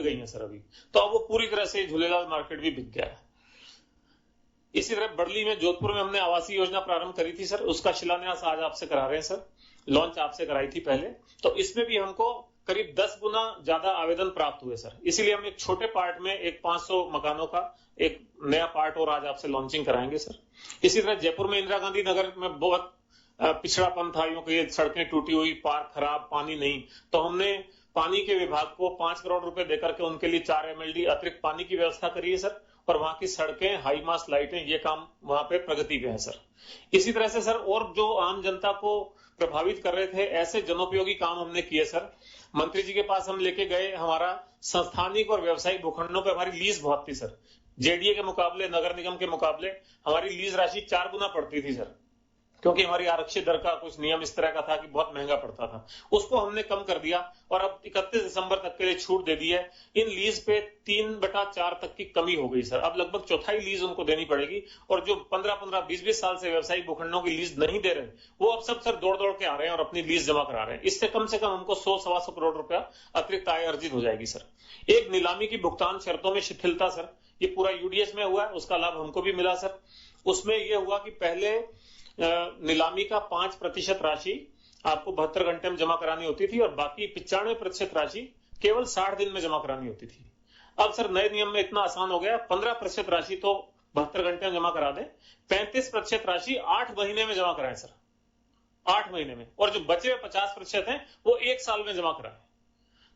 पे गई है सर अभी, तो अब वो पूरी तरह से झूलेलाल मार्केट भी बिक गया है। इसी तरह बड़ली में, जोधपुर में हमने आवासीय योजना प्रारंभ करी थी सर, उसका शिलान्यास आज आपसे करा रहे हैं सर, लॉन्च आपसे कराई थी पहले। तो इसमें भी हमको करीब 10 गुना ज्यादा आवेदन प्राप्त हुए सर, इसीलिए हम एक छोटे पार्ट में एक 500 मकानों का एक नया पार्ट और आज आपसे लॉन्चिंग कराएंगे सर। इसी तरह जयपुर में इंदिरा गांधी नगर में बहुत पिछड़ापन था, यूं कि सड़कें टूटी हुई, पार्क खराब, पानी नहीं, तो हमने पानी के विभाग को 5 करोड़ रुपए देकर के उनके लिए 4 MLD अतिरिक्त पानी की व्यवस्था करी है सर, और वहां की सड़कें, हाई मास्ट लाइटें, ये काम वहां पे प्रगति पे है सर। इसी तरह से सर और जो आम जनता को प्रभावित कर रहे थे ऐसे जनोपयोगी काम हमने किए सर। मंत्री जी के पास हम लेके गए, हमारा संस्थानिक और व्यवसायिक भूखंडों पे हमारी लीज बहुत थी सर, जेडीए के मुकाबले, नगर निगम के मुकाबले हमारी लीज राशि 4 गुना पड़ती थी सर, क्योंकि हमारी आरक्षित दर का कुछ नियम इस तरह का था कि बहुत महंगा पड़ता था, उसको हमने कम कर दिया और अब 31 दिसंबर तक के लिए छूट दे दी है। इन लीज पे 3/4 तक की कमी हो गई सर, अब लगभग चौथाई लीज उनको देनी पड़ेगी, और जो 15-15, 20-20 साल से व्यवसायिक भूखंडों की लीज नहीं दे रहे, वो अब सब सर दौड़ दौड़ के आ रहे हैं और अपनी लीज जमा करा रहे हैं। इससे कम से कम हमको 100-125 करोड़ रुपया अतिरिक्त आय अर्जित हो जाएगी सर। एक नीलामी की भुगतान शर्तों में शिथिलता सर, ये पूरा यूडीएस में हुआ है, उसका लाभ हमको भी मिला सर। उसमें यह हुआ कि पहले नीलामी का 5% राशि आपको 72 घंटे में जमा करानी होती थी और बाकी 95% राशि केवल 60 दिन में जमा करानी होती थी। अब सर नए नियम में इतना आसान हो गया, 15% राशि तो 72 घंटे में जमा करा दें, 35% राशि 8 महीने में जमा कराएं सर, 8 महीने में, और जो बचे हुए 50% हैं वो 1 साल में जमा कराएं।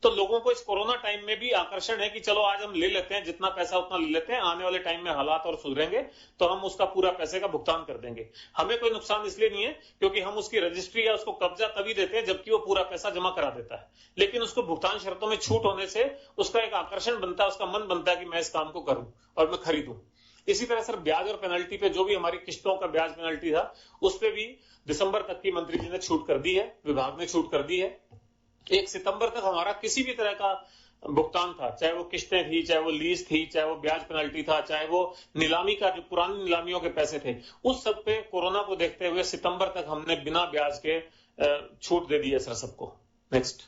तो लोगों को इस कोरोना टाइम में भी आकर्षण है कि चलो आज हम ले लेते हैं, जितना पैसा उतना ले लेते हैं, आने वाले टाइम में हालात और सुधरेंगे तो हम उसका पूरा पैसे का भुगतान कर देंगे। हमें कोई नुकसान इसलिए नहीं है क्योंकि हम उसकी रजिस्ट्री या उसको कब्जा तभी देते हैं जबकि वो पूरा पैसा जमा करा देता है, लेकिन उसको भुगतान शर्तों में छूट होने से उसका एक आकर्षण बनता है, उसका मन बनता है कि मैं इस काम को करूं और मैं खरीदूं। इसी तरह सर ब्याज और पेनल्टी पे, जो भी हमारी किस्तों का ब्याज पेनल्टी था, उस पे भी दिसंबर तक की मंत्री जी ने छूट कर दी है, विभाग ने छूट कर दी है। 1 सितंबर तक हमारा किसी भी तरह का भुगतान था, चाहे वो किस्तें थी, चाहे वो लीज थी, चाहे वो ब्याज पेनल्टी था, चाहे वो नीलामी का जो पुरानी नीलामियों के पैसे थे, उस सब पे कोरोना को देखते हुए सितंबर तक हमने बिना ब्याज के छूट दे दी है सर सबको। नेक्स्ट।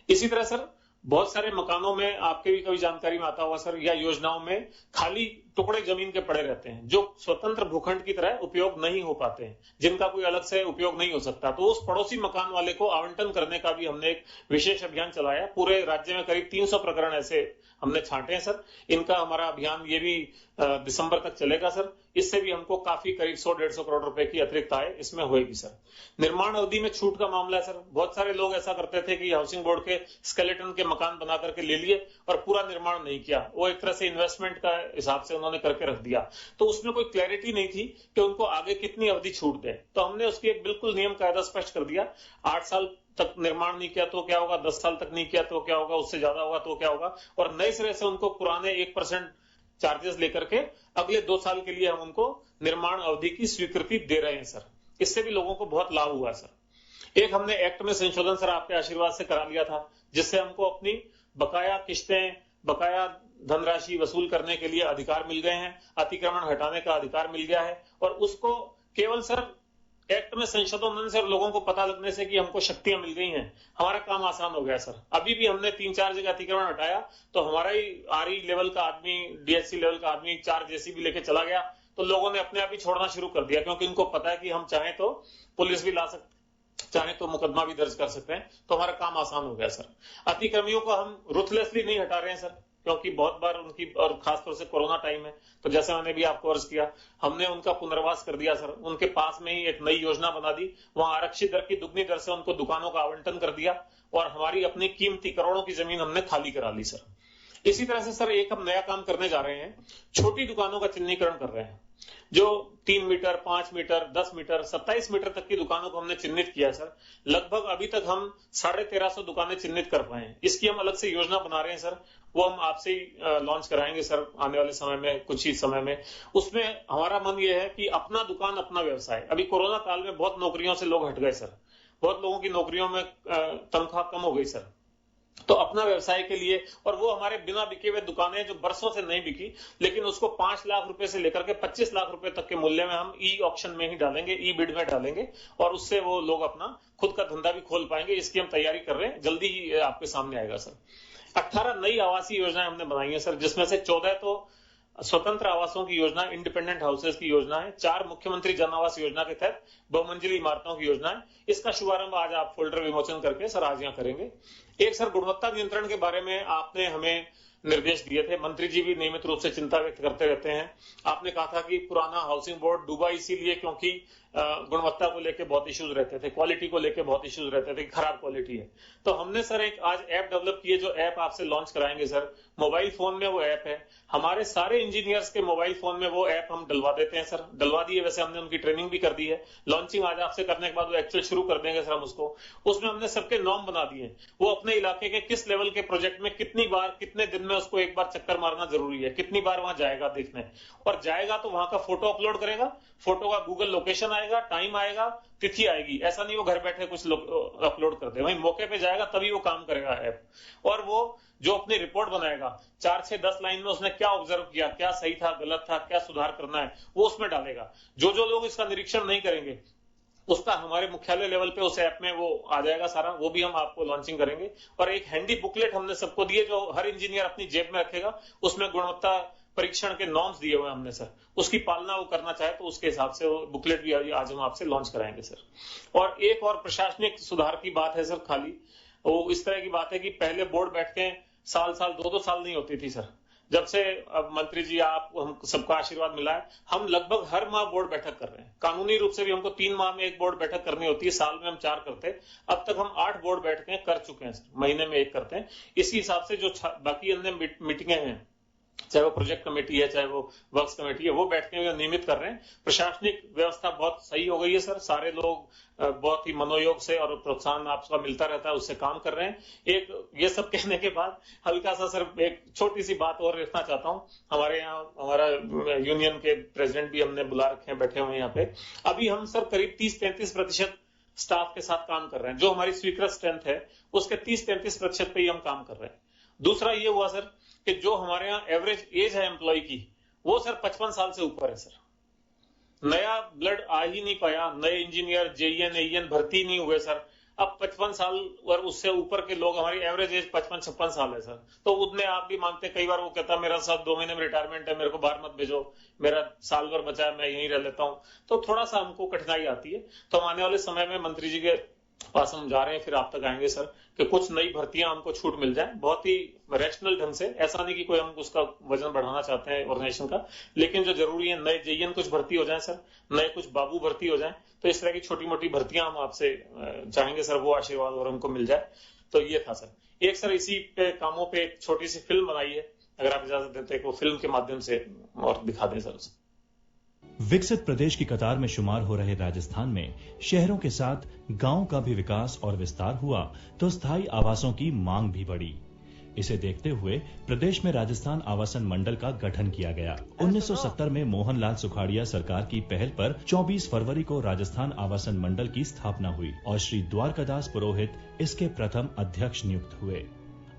इसी तरह सर बहुत सारे मकानों में आपके भी कभी जानकारी में आता होगा सर, या योजनाओं में खाली टुकड़े जमीन के पड़े रहते हैं जो स्वतंत्र भूखंड की तरह उपयोग नहीं हो पाते हैं, जिनका कोई अलग से उपयोग नहीं हो सकता, तो उस पड़ोसी मकान वाले को आवंटन करने का भी हमने एक विशेष अभियान चलाया। पूरे राज्य में करीब 300 प्रकरण ऐसे हमने छांटे हैं सर। इनका हमारा अभियान ये भी दिसंबर तक चलेगा सर। इससे भी हमको काफी करीब 100-150 करोड़ रुपए की अतिरिक्त आय इसमें होगी सर। निर्माण अवधि में छूट का मामला है सर। बहुत सारे लोग ऐसा करते थे कि हाउसिंग बोर्ड के स्केलेटन के मकान बना करके ले लिए और पूरा निर्माण नहीं किया, वो एक तरह से इन्वेस्टमेंट का हिसाब से उन्होंने करके रख दिया, तो उसमें कोई क्लैरिटी नहीं थी कि उनको आगे कितनी अवधि छूट दे। तो हमने उसकी एक बिल्कुल नियम कायदा स्पष्ट कर दिया, 8 साल तक निर्माण नहीं किया तो क्या होगा, 10 साल तक नहीं किया तो क्या होगा, उससे ज्यादा होगा तो क्या होगा, और नए सिरे से उनको पुराने 1% चार्जेस लेकर के अगले 2 साल के लिए हम उनको निर्माण अवधि की स्वीकृति दे रहे हैं सर। इससे भी लोगों को बहुत लाभ हुआ सर। एक हमने एक्ट में संशोधन सर आपके आशीर्वाद से करा लिया था, जिससे हमको अपनी बकाया किस्तें, बकाया धनराशि वसूल करने के लिए अधिकार मिल गए हैं, अतिक्रमण हटाने का अधिकार मिल गया है, और उसको केवल सर एक्ट में संशोधन होने से और लोगों को पता लगने से कि हमको शक्तियां मिल गई हैं, हमारा काम आसान हो गया सर। अभी भी हमने 3-4 जगह अतिक्रमण हटाया तो हमारा ही आरई लेवल का आदमी, डीएससी लेवल का आदमी 4 जेसीबी लेके चला गया, तो लोगों ने अपने आप ही छोड़ना शुरू कर दिया, क्योंकि इनको पता है कि हम चाहें तो पुलिस भी ला सकते, चाहे तो मुकदमा भी दर्ज कर सकते हैं, तो हमारा काम आसान हो गया सर। अतिक्रमियों को हम रुथलेसली नहीं हटा रहे हैं सर, क्योंकि बहुत बार उनकी, और खासतौर से कोरोना टाइम है, तो जैसे मैंने भी आपको अर्ज किया, हमने उनका पुनर्वास कर दिया सर। उनके पास में ही एक नई योजना बना दी, वहां आरक्षित दर की दुगनी दर से उनको दुकानों का आवंटन कर दिया, और हमारी अपनी कीमती करोड़ों की जमीन हमने खाली करा ली सर। इसी तरह से सर एक हम नया काम करने जा रहे हैं, छोटी दुकानों का चिन्हीकरण कर रहे हैं, जो 3 मीटर, 5 मीटर, 10 मीटर, 27 मीटर तक की दुकानों को हमने चिन्हित किया सर। लगभग अभी तक हम 1350 दुकानें चिन्हित कर पाए हैं। इसकी हम अलग से योजना बना रहे हैं सर, वो हम आपसे ही लॉन्च कराएंगे सर आने वाले समय में, कुछ ही समय में। उसमें हमारा मन ये है कि अपना दुकान अपना व्यवसाय। अभी कोरोना काल में बहुत नौकरियों से लोग हट गए सर, बहुत लोगों की नौकरियों में तनख्वाह कम हो गई सर, तो अपना व्यवसाय के लिए, और वो हमारे बिना बिके हुए दुकानें जो बरसों से नहीं बिकी, लेकिन उसको 5 लाख रुपए से लेकर के 25 लाख रुपए तक के मूल्य में हम ई ऑक्शन में ही डालेंगे, ई बिड में डालेंगे, और उससे वो लोग अपना खुद का धंधा भी खोल पाएंगे। इसकी हम तैयारी कर रहे हैं, जल्दी ही आपके सामने आएगा सर। 18 नई आवासीय योजनाएं हमने बनाई है सर, जिसमें से 14 तो स्वतंत्र आवासों की योजना, इंडिपेंडेंट हाउसेस की योजना है, 4 मुख्यमंत्री जन आवास योजना के तहत बहुमंजिली इमारतों की योजना है। इसका शुभारंभ आज आप फोल्डर विमोचन करके सर आज यहाँ करेंगे। एक सर गुणवत्ता नियंत्रण के बारे में आपने हमें निर्देश दिए थे, मंत्री जी भी नियमित रूप से चिंता व्यक्त करते रहते हैं। आपने कहा था कि पुराना हाउसिंग बोर्ड डूबा इसीलिए क्योंकि गुणवत्ता को लेकर बहुत इश्यूज रहते थे, क्वालिटी को लेकर बहुत इश्यूज रहते थे, खराब क्वालिटी है। तो हमने सर एक आज ऐप डेवलप की है, जो ऐप आपसे लॉन्च कराएंगे सर। मोबाइल फोन में वो ऐप है, हमारे सारे इंजीनियर्स के मोबाइल फोन में वो ऐप हम डलवा देते हैं सर, डलवा दिए। वैसे हमने उनकी ट्रेनिंग भी कर दी है, लॉन्चिंग आज आपसे करने के बाद वो एक्चुअल शुरू कर देंगे सर हम उसको। उसमें हमने सबके नॉर्म बना दिए, वो अपने इलाके के किस लेवल के प्रोजेक्ट में कितनी बार कितने दिन में उसको एक बार चक्कर मारना जरूरी है, कितनी बार वहां जाएगा देखने, और जाएगा तो वहां का फोटो अपलोड करेगा, फोटो का गूगल लोकेशन आएगा, टाइम आएगा, तिथि आएगी। ऐसा नहीं वो घर बैठे कुछ अपलोड कर दे, वहीं मौके पे जाएगा तभी वो काम करेगा ऐप। और वो जो अपनी रिपोर्ट बनाएगा 4 से 10 लाइन में उसने क्या ऑब्जर्व किया, क्या सही था, गलत था, क्या सुधार करना है, वो उसमें डालेगा। जो जो लोग इसका निरीक्षण नहीं करेंगे उसका हमारे मुख्यालय लेवल पे उस ऐप में वो आ जाएगा सारा, वो भी हम आपको लॉन्चिंग करेंगे। और एक हैंडी बुकलेट हमने सबको दी है, जो हर इंजीनियर अपनी जेब में रखेगा, उसमें गुणवत्ता परीक्षण के नॉर्म्स दिए हुए हमने सर, उसकी पालना वो करना चाहे तो उसके हिसाब से वो बुकलेट भी आज हम आपसे लॉन्च कराएंगे सर। और एक और प्रशासनिक सुधार की बात है सर, खाली वो इस तरह की बात है कि पहले बोर्ड बैठकें साल 2-2 साल नहीं होती थी सर। जब से अब मंत्री जी आप हम सबका आशीर्वाद मिला है, हम लगभग हर माह बोर्ड बैठक कर रहे हैं। कानूनी रूप से भी हमको 3 माह में एक बोर्ड बैठक करनी होती है, साल में हम 4 करते हैं। अब तक हम 8 बोर्ड बैठकें कर चुके हैं सर, महीने में एक करते हैं। इसी हिसाब से जो बाकी अन्य मीटिंगें हैं, चाहे वो प्रोजेक्ट कमेटी है, चाहे वो वर्क्स कमेटी है, वो बैठके नियमित कर रहे हैं। प्रशासनिक व्यवस्था बहुत सही हो गई है सर, सारे लोग बहुत ही मनोयोग से और प्रोत्साहन आपका मिलता रहता है, उससे काम कर रहे हैं। एक ये सब कहने के बाद हल्का सा सर एक छोटी सी बात और रखना चाहता हूं। हमारे यहाँ हमारा यूनियन के प्रेसिडेंट भी हमने बुला रखे हैं, बैठे हुए हैं यहाँ पे। अभी हम सर करीब 30-33% स्टाफ के साथ काम कर रहे हैं, जो हमारी स्वीकृत स्ट्रेंथ है उसके 30-33% पे ही हम काम कर रहे हैं। दूसरा ये हुआ सर कि जो हमारे यहाँ एवरेज एज है एम्प्लॉय की, वो सर 55 साल से ऊपर है सर। नया ब्लड आ ही नहीं पाया, नए इंजीनियर जेईएन एईएन भर्ती नहीं हुए सर। अब 55 साल और उससे ऊपर के लोग, हमारी एवरेज एज 55-56 साल है सर। तो उतने आप भी मानते, कई बार वो कहता मेरा साथ 2 महीने में रिटायरमेंट है, मेरे को बाहर मत भेजो, मेरा साल भर बचा है, मैं यहीं रह लेता हूं। तो थोड़ा सा हमको कठिनाई आती है। तो हम आने वाले समय में मंत्री जी के पास हम जा रहे हैं, फिर आप तक आएंगे सर, कि कुछ नई भर्तियां हमको छूट मिल जाए, बहुत ही रैशनल ढंग से। ऐसा नहीं कि कोई हम उसका वजन बढ़ाना चाहते हैं ऑर्गेनाइजेशन का, लेकिन जो जरूरी है नए जेईएन कुछ भर्ती हो जाए सर, नए कुछ बाबू भर्ती हो जाए, तो इस तरह की छोटी मोटी भर्तियां हम आपसे चाहेंगे सर, वो आशीर्वाद और हमको मिल जाए। तो ये था सर। एक सर इसी पे कामों पे एक छोटी सी फिल्म बनाई है, अगर आप इजाजत देते हैं, वो फिल्म के माध्यम से और दिखा दें सर। विकसित प्रदेश की कतार में शुमार हो रहे राजस्थान में शहरों के साथ गांव का भी विकास और विस्तार हुआ तो स्थायी आवासों की मांग भी बढ़ी। इसे देखते हुए प्रदेश में राजस्थान आवासन मंडल का गठन किया गया। 1970 में मोहनलाल सुखाड़िया सरकार की पहल पर 24 फरवरी को राजस्थान आवासन मंडल की स्थापना हुई और श्री द्वारकादास पुरोहित इसके प्रथम अध्यक्ष नियुक्त हुए।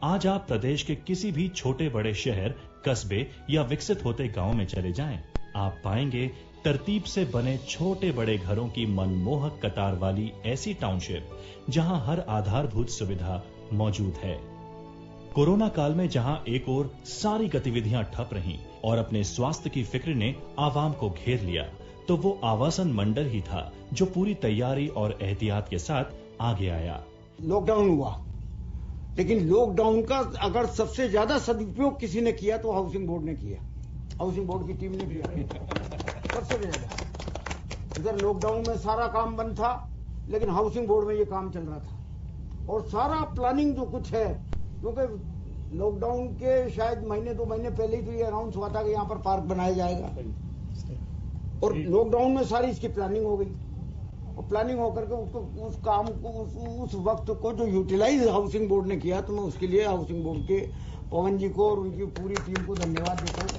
आज आप प्रदेश के किसी भी छोटे बड़े शहर, कस्बे या विकसित होते गांव में चले जाएं, आप पाएंगे तरतीब से बने छोटे बड़े घरों की मनमोहक कतार वाली ऐसी टाउनशिप जहां हर आधारभूत सुविधा मौजूद है। कोरोना काल में जहां एक ओर सारी गतिविधियां ठप रहीं और अपने स्वास्थ्य की फिक्र ने आवाम को घेर लिया, तो वो आवासन मंडल ही था जो पूरी तैयारी और एहतियात के साथ आगे आया। लॉकडाउन हुआ, लेकिन लॉकडाउन का अगर सबसे ज्यादा सदुपयोग किसी ने किया तो हाउसिंग बोर्ड ने किया, हाउसिंग बोर्ड की टीम ने किया सबसे ज्यादा। इधर लॉकडाउन में सारा काम बंद था, लेकिन हाउसिंग बोर्ड में ये काम चल रहा था। और सारा प्लानिंग जो कुछ है, क्योंकि लॉकडाउन के शायद महीने 2 महीने पहले ही तो ये अनाउंस हुआ था कि यहाँ पर पार्क बनाया जाएगा, और लॉकडाउन में सारी इसकी प्लानिंग हो गई। और प्लानिंग होकर के उसको उस काम को उस वक्त को जो यूटिलाइज हाउसिंग बोर्ड ने किया, तो मैं उसके लिए हाउसिंग बोर्ड के पवन जी को और उनकी पूरी टीम को धन्यवाद देता हूँ,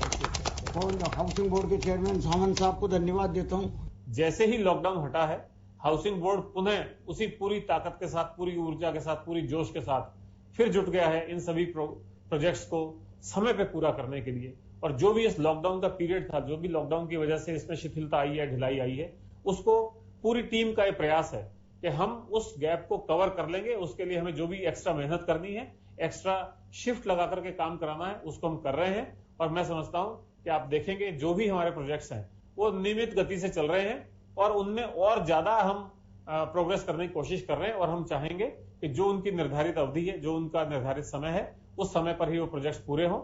और हाउसिंग बोर्ड के चेयरमैन सावंत साहब को धन्यवाद देता हूँ। जैसे ही लॉकडाउन हटा है, हाउसिंग बोर्ड पुनः उसी पूरी ताकत के साथ, पूरी ऊर्जा के साथ, पूरी जोश के साथ फिर जुट गया है इन सभी प्रोजेक्ट्स को समय पे पूरा करने के लिए। और जो भी इस लॉकडाउन का पीरियड था, जो भी लॉकडाउन की वजह से इसमें शिथिलता आई है, ढिलाई आई है, उसको पूरी टीम का ये प्रयास है कि हम उस गैप को कवर कर लेंगे। उसके लिए हमें जो भी एक्स्ट्रा मेहनत करनी है, एक्स्ट्रा शिफ्ट लगा करके काम कराना है, उसको हम कर रहे हैं। और मैं समझता हूं कि आप देखेंगे जो भी हमारे प्रोजेक्ट्स हैं वो नियमित गति से चल रहे हैं और उनमें और ज्यादा हम प्रोग्रेस करने की कोशिश कर रहे हैं। और हम चाहेंगे कि जो उनकी निर्धारित अवधि है, जो उनका निर्धारित समय है, उस समय पर ही वो प्रोजेक्ट्स पूरे हों।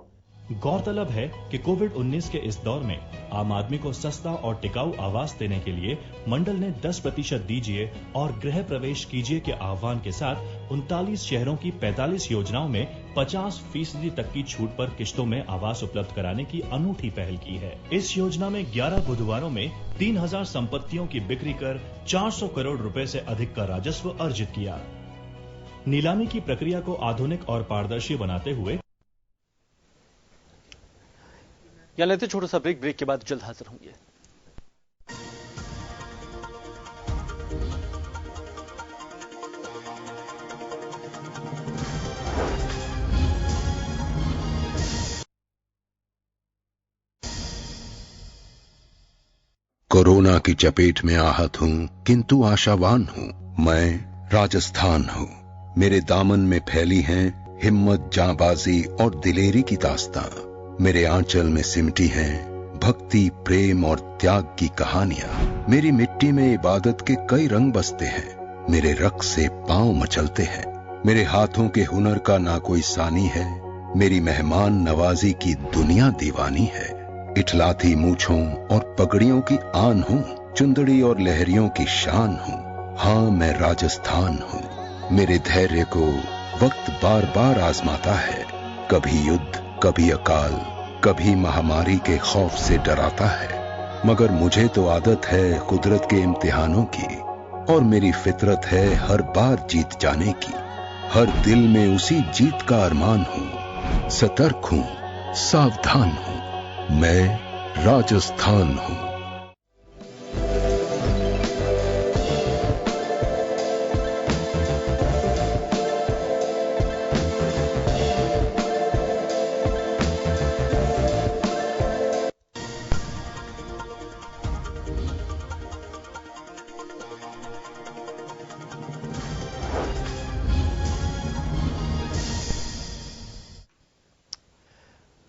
गौरतलब है कि कोविड-19 के इस दौर में आम आदमी को सस्ता और टिकाऊ आवास देने के लिए मंडल ने 10% दीजिए और गृह प्रवेश कीजिए के आह्वान के साथ 39 शहरों की 45 योजनाओं में 50% तक की छूट पर किश्तों में आवास उपलब्ध कराने की अनूठी पहल की है। इस योजना में 11 बुधवारों में 3000 संपत्तियों की बिक्री कर 400 करोड़ रुपए से अधिक का राजस्व अर्जित किया। नीलामी की प्रक्रिया को आधुनिक और पारदर्शी बनाते हुए यहाँ लेते छोटा सा ब्रेक के बाद जल्द हाजिर होंगे। कोरोना की चपेट में आहत हूं, किंतु आशावान हूं। मैं राजस्थान हूं। मेरे दामन में फैली हैं हिम्मत, जांबाजी और दिलेरी की दास्तां। मेरे आंचल में सिमटी हैं भक्ति, प्रेम और त्याग की कहानियां। मेरी मिट्टी में इबादत के कई रंग बसते हैं। मेरे रक्त से पांव मचलते हैं। मेरे हाथों के हुनर का ना कोई सानी है। मेरी मेहमान नवाजी की दुनिया दीवानी है। इठलाती मूछों और पगड़ियों की आन हूँ, चुंदड़ी और लहरियों की शान हूँ। हाँ, मैं राजस्थान हूँ। मेरे धैर्य को वक्त बार बार आजमाता है। कभी युद्ध, कभी अकाल, कभी महामारी के खौफ से डराता है। मगर मुझे तो आदत है कुदरत के इम्तिहानों की और मेरी फितरत है हर बार जीत जाने की। हर दिल में उसी जीत का अरमान हूँ। सतर्क हूँ, सावधान हूँ। मैं राजस्थान हूँ।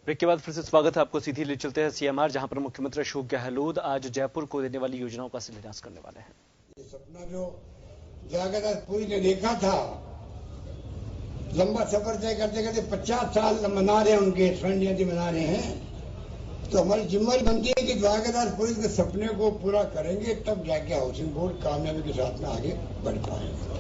ब्रेक के बाद फिर से स्वागत है आपको। सीधी ले चलते हैं सीएमआर, जहां पर मुख्यमंत्री अशोक गहलोत आज जयपुर को देने वाली योजनाओं का शिलान्यास करने वाले हैं। ये सपना जो जगन्नाथपुरी ने देखा था, लंबा सफर तय करते करते 50 साल मना रहे हैं, उनके स्वर्ण जयंती मना रहे हैं। तो हमारी जिम्मेदारी बनती है कि द्वारकादास के सपने को पूरा करेंगे, तब जाके हाउसिंग बोर्ड कामयाबी के साथ में आगे बढ़ पाएगा।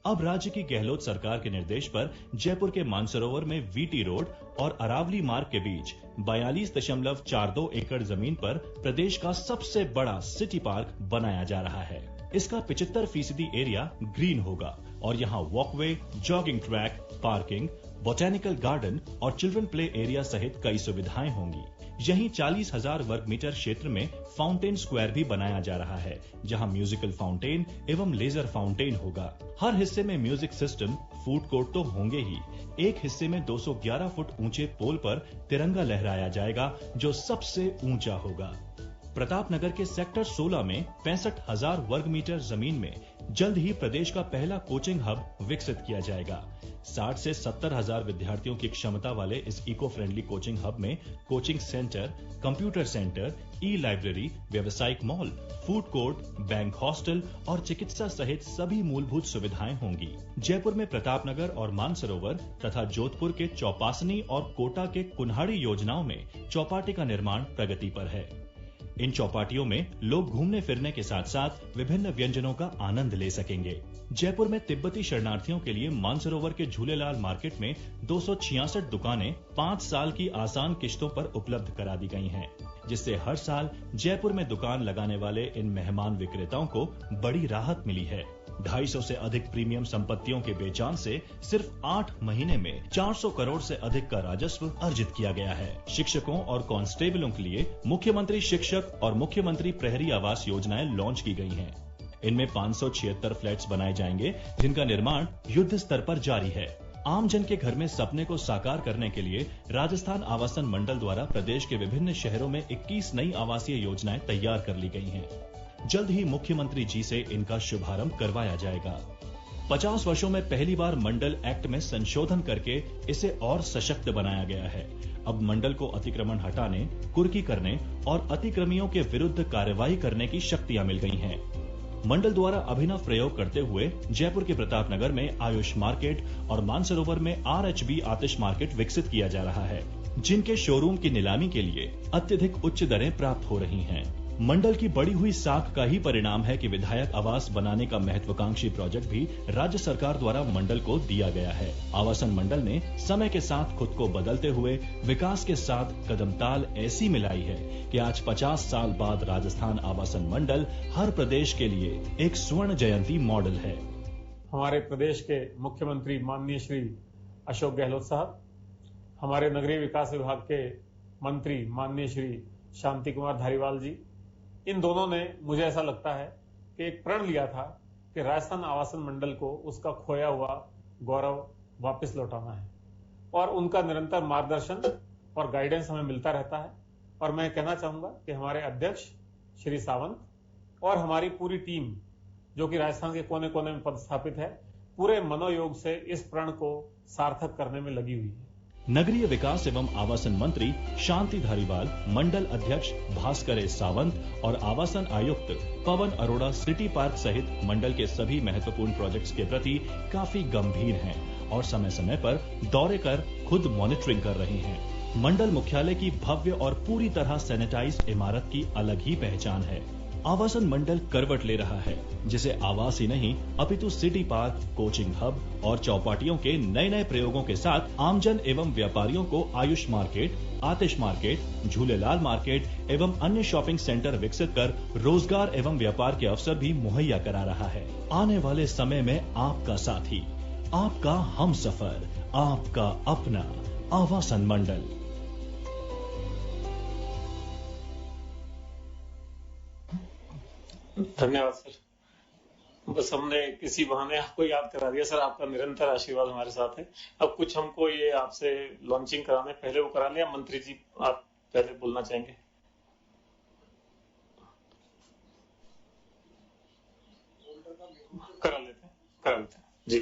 अब राज्य की गहलोत सरकार के निर्देश पर जयपुर के मानसरोवर में वीटी रोड और अरावली मार्ग के बीच 42.42 एकड़ जमीन पर प्रदेश का सबसे बड़ा सिटी पार्क बनाया जा रहा है। इसका 75% एरिया ग्रीन होगा और यहाँ walkway, jogging track, parking, botanical garden और चिल्ड्रन प्ले एरिया सहित कई सुविधाएं होंगी। यहीं 40,000 वर्ग मीटर क्षेत्र में फाउंटेन स्क्वायर भी बनाया जा रहा है, जहां म्यूजिकल फाउंटेन एवं लेजर फाउंटेन होगा। हर हिस्से में म्यूजिक सिस्टम, फूड कोर्ट तो होंगे ही। एक हिस्से में 211 फुट ऊंचे पोल पर तिरंगा लहराया जाएगा, जो सबसे ऊंचा होगा। प्रतापनगर के सेक्टर 16 में 65,000 वर्ग मीटर जमीन में जल्द ही प्रदेश का पहला कोचिंग हब विकसित किया जाएगा। 60 से 70,000 विद्यार्थियों की क्षमता वाले इस इको फ्रेंडली कोचिंग हब में coaching centre, computer centre, e library, व्यावसायिक mall, food court, bank hostel और चिकित्सा सहित सभी मूलभूत सुविधाएं होंगी। जयपुर में प्रतापनगर और मानसरोवर तथा जोधपुर के चौपासनी और कोटा के कुन्हाड़ी योजनाओं में चौपाटी का निर्माण प्रगति पर है। इन चौपाटियों में लोग घूमने फिरने के साथ साथ विभिन्न व्यंजनों का आनंद ले सकेंगे। जयपुर में तिब्बती शरणार्थियों के लिए मानसरोवर के झूलेलाल मार्केट में 266 दुकानें 5 साल की आसान किश्तों पर उपलब्ध करा दी गई हैं, जिससे हर साल जयपुर में दुकान लगाने वाले इन मेहमान विक्रेताओं को बड़ी राहत मिली है। 250 से अधिक प्रीमियम संपत्तियों के बेचान से सिर्फ 8 महीने में 400 करोड़ से अधिक का राजस्व अर्जित किया गया है। शिक्षकों और कांस्टेबलों के लिए मुख्यमंत्री शिक्षक और मुख्यमंत्री प्रहरी आवास योजनाएं लॉन्च की गई हैं। इनमें 576 फ्लैट्स बनाए जाएंगे, जिनका निर्माण युद्ध स्तर पर जारी है। आम जन के घर में सपने को साकार करने के लिए राजस्थान आवासन मंडल द्वारा प्रदेश के विभिन्न शहरों में 21 नई आवासीय योजनाएं तैयार कर ली गई हैं। जल्द ही मुख्यमंत्री जी से इनका शुभारंभ करवाया जाएगा। 50 वर्षों में पहली बार मंडल एक्ट में संशोधन करके इसे और सशक्त बनाया गया है। अब मंडल को अतिक्रमण हटाने, कुर्की करने और अतिक्रमियों के विरुद्ध कार्रवाई करने की शक्तियां मिल गई हैं। मंडल द्वारा अभिनव प्रयोग करते हुए जयपुर के प्रतापनगर में आयुष मार्केट और मानसरोवर में RHB आतिश मार्केट विकसित किया जा रहा है, जिनके शोरूम की नीलामी के लिए अत्यधिक उच्च दरें प्राप्त हो रही हैं। मंडल की बढ़ी हुई साख का ही परिणाम है कि विधायक आवास बनाने का महत्वाकांक्षी प्रोजेक्ट भी राज्य सरकार द्वारा मंडल को दिया गया है। आवासन मंडल ने समय के साथ खुद को बदलते हुए विकास के साथ कदमताल ऐसी मिलाई है कि आज 50 साल बाद राजस्थान आवासन मंडल हर प्रदेश के लिए एक स्वर्ण जयंती मॉडल है। हमारे प्रदेश के मुख्यमंत्री माननीय श्री अशोक गहलोत साहब, हमारे नगरीय विकास विभाग के मंत्री माननीय श्री शांति कुमार धारीवाल जी, इन दोनों ने, मुझे ऐसा लगता है कि एक प्रण लिया था कि राजस्थान आवासन मंडल को उसका खोया हुआ गौरव वापस लौटाना है और उनका निरंतर मार्गदर्शन और गाइडेंस हमें मिलता रहता है। और मैं कहना चाहूंगा कि हमारे अध्यक्ष श्री सावंत और हमारी पूरी टीम, जो कि राजस्थान के कोने कोने में पदस्थापित है, पूरे मनोयोग से इस प्रण को सार्थक करने में लगी हुई है। नगरीय विकास एवं आवासन मंत्री शांति धारीवाल, मंडल अध्यक्ष भास्कर एस सावंत और आवासन आयुक्त पवन अरोड़ा सिटी पार्क सहित मंडल के सभी महत्वपूर्ण प्रोजेक्ट्स के प्रति काफी गंभीर हैं और समय समय पर दौरे कर खुद मॉनिटरिंग कर रहे हैं। मंडल मुख्यालय की भव्य और पूरी तरह सैनिटाइज्ड इमारत की अलग ही पहचान है। आवासन मंडल करवट ले रहा है, जिसे आवास ही नहीं अपितु सिटी पार्क, कोचिंग हब और चौपाटियों के नए नए प्रयोगों के साथ आमजन एवं व्यापारियों को आयुष मार्केट, आतिश मार्केट, झूलेलाल मार्केट एवं अन्य शॉपिंग सेंटर विकसित कर रोजगार एवं व्यापार के अवसर भी मुहैया करा रहा है। आने वाले समय में आपका साथी, आपका हमसफर, आपका अपना आवासन मंडल। धन्यवाद सर। बस हमने किसी बहाने आपको याद करा दिया सर। आपका निरंतर आशीर्वाद हमारे साथ है। अब कुछ हमको ये आपसे लॉन्चिंग कराने पहले वो करा लिया। मंत्री जी, आप पहले बोलना चाहेंगे? करा लेते हैं जी।